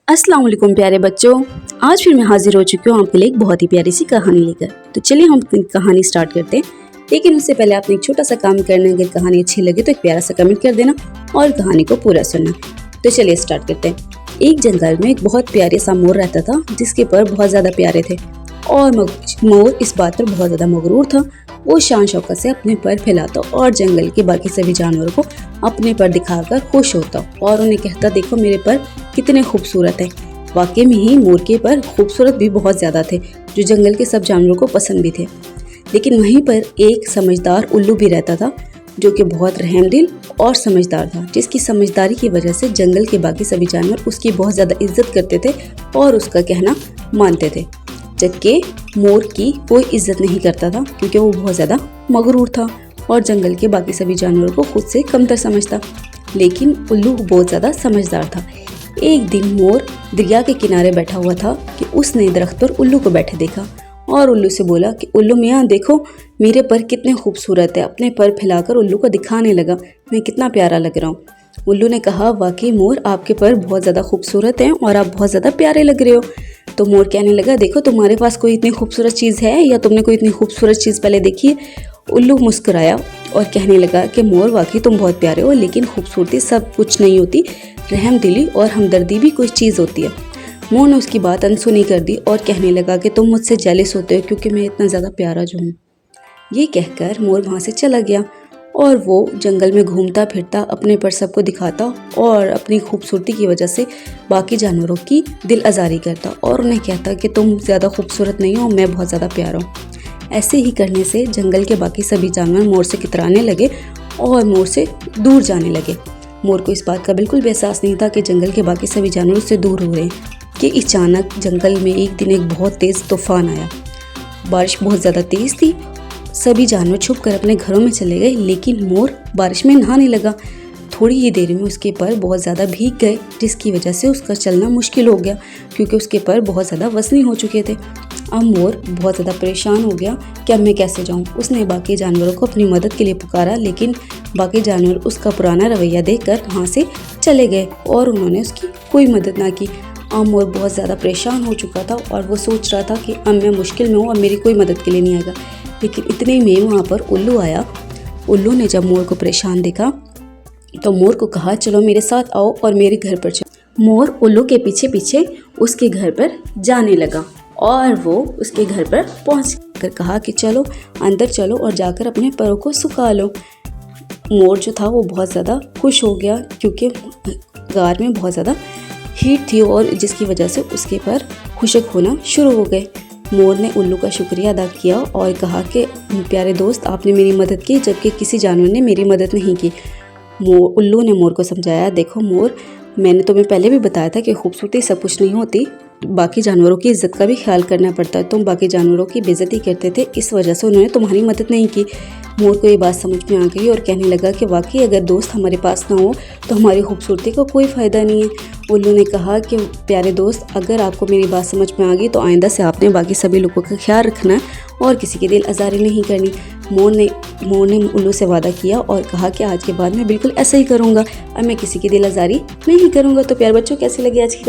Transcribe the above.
अस्सलाम वालेकुम प्यारे बच्चों, आज फिर मैं हाजिर हो चुकी हूँ आपके लिए एक बहुत ही प्यारी सी कहानी लेकर। तो चलिए हम अपनी कहानी स्टार्ट करते हैं। लेकिन उससे पहले आपने एक छोटा सा काम करना है। अगर कहानी अच्छी लगे तो एक प्यारा सा कमेंट कर देना और कहानी को पूरा सुनना। तो चलिए स्टार्ट करते हैं। एक जंगल में एक बहुत प्यारे सा मोर रहता था, जिसके पर बहुत ज़्यादा प्यारे थे और मोर इस बात पर बहुत ज़्यादा मगरूर था। वो शान शौकत से अपने पर फैलाता और जंगल के बाकी सभी जानवरों को अपने पर दिखाकर खुश होता और उन्हें कहता, देखो मेरे पर कितने खूबसूरत है। वाकई में ही मोर के पर खूबसूरत भी बहुत ज़्यादा थे, जो जंगल के सब जानवरों को पसंद भी थे। लेकिन वहीं पर एक समझदार उल्लू भी रहता था, जो कि बहुत रहमदिल और समझदार था, जिसकी समझदारी की वजह से जंगल के बाकी सभी जानवर उसकी बहुत ज़्यादा इज्जत करते थे और उसका कहना मानते थे, जबकि मोर की कोई इज्जत नहीं करता था, क्योंकि वो बहुत ज़्यादा मगरूर था और जंगल के बाकी सभी जानवरों को खुद से कमतर समझता। लेकिन उल्लू बहुत ज़्यादा समझदार था। एक दिन मोर दरिया के किनारे बैठा हुआ था कि उसने दरख्त पर उल्लू को बैठे देखा और उल्लू से बोला कि उल्लू मियाँ देखो मेरे पर कितने खूबसूरत है। अपने पर फैलाकर उल्लू को दिखाने लगा, मैं कितना प्यारा लग रहा हूँ। उल्लू ने कहा, वाकई मोर आपके पर बहुत ज़्यादा खूबसूरत हैं और आप बहुत ज़्यादा प्यारे लग रहे हो। तो मोर कहने लगा, देखो तुम्हारे पास कोई इतनी खूबसूरत चीज़ है या तुमने कोई इतनी खूबसूरत चीज़ पहले देखी है? उल्लू मुस्कुराया और कहने लगा कि मोर वाकई तुम बहुत प्यारे हो, लेकिन खूबसूरती सब कुछ नहीं होती, रहमदिली और हमदर्दी भी कोई चीज़ होती है। मोर ने उसकी बात अनसुनी कर दी और कहने लगा कि तुम मुझसे जेलस होते हो क्योंकि मैं इतना ज़्यादा प्यारा जो हूँ। ये कहकर मोर वहाँ से चला गया और वो जंगल में घूमता फिरता अपने पर सबको दिखाता और अपनी खूबसूरती की वजह से बाकी जानवरों की दिल आज़ारी करता और उन्हें कहता कि तुम ज़्यादा खूबसूरत नहीं हो, मैं बहुत ज़्यादा प्यारा हूँ। ऐसे ही करने से जंगल के बाकी सभी जानवर मोर से कितराने लगे और मोर से दूर जाने लगे। मोर को इस बात का बिल्कुल भी एहसास नहीं था कि जंगल के बाकी सभी जानवर उससे दूर हो रहे हैं कि अचानक जंगल में एक दिन एक बहुत तेज़ तूफान आया। बारिश बहुत ज़्यादा तेज़ थी। सभी जानवर छुप कर अपने घरों में चले गए, लेकिन मोर बारिश में नहाने लगा। थोड़ी ही देर में उसके पर बहुत ज़्यादा भीग गए, जिसकी वजह से उसका चलना मुश्किल हो गया, क्योंकि उसके पर बहुत ज़्यादा वज़नी हो चुके थे। अब मोर बहुत ज़्यादा परेशान हो गया कि अब मैं कैसे जाऊं। उसने बाकी जानवरों को अपनी मदद के लिए पुकारा, लेकिन बाकी जानवर उसका पुराना रवैया देखकर वहाँ से चले गए और उन्होंने उसकी कोई मदद ना की। अब मोर बहुत ज़्यादा परेशान हो चुका था और वो सोच रहा था कि अब मैं मुश्किल में हूँ और मेरी कोई मदद के लिए नहीं आएगा। लेकिन इतने में वहाँ पर उल्लू आया। उल्लू ने जब मोर को परेशान देखा तो मोर को कहा, चलो मेरे साथ आओ और मेरे घर पर चलो। मोर उल्लू के पीछे पीछे उसके घर पर जाने लगा और वो उसके घर पर पहुंच कर कहा कि चलो अंदर चलो और जाकर अपने पैरों को सुखा लो। मोर जो था वो बहुत ज़्यादा खुश हो गया, क्योंकि गार में बहुत ज़्यादा हीट थी और जिसकी वजह से उसके पैर खुशक होना शुरू हो गए। मोर ने उल्लू का शुक्रिया अदा किया और कहा कि प्यारे दोस्त, आपने मेरी मदद की जबकि किसी जानवर ने मेरी मदद नहीं की। उल्लू ने मोर को समझाया, देखो मोर, मैंने तुम्हें पहले भी बताया था कि खूबसूरती सब कुछ नहीं होती, बाकी जानवरों की इज्जत का भी ख्याल करना पड़ता है। तुम बाकी जानवरों की बेइज्जती करते थे, इस वजह से उन्होंने तुम्हारी मदद नहीं की। मोर को ये बात समझ में आ गई और कहने लगा कि वाकई अगर दोस्त हमारे पास ना हो तो हमारी खूबसूरती का कोई फ़ायदा नहीं है। उल्लू ने कहा कि प्यारे दोस्त, अगर आपको मेरी बात समझ में आ गई तो आइंदा से आपने बाकी सभी लोगों का ख्याल रखना है और किसी की दिल आज़ारी नहीं करनी। मोर ने उल्लू से वादा किया और कहा कि आज के बाद मैं बिल्कुल ऐसा ही करूँगा, अब मैं किसी की दिल आज़ारी नहीं करूँगा। तो प्यारे बच्चों, कैसी लगी आज की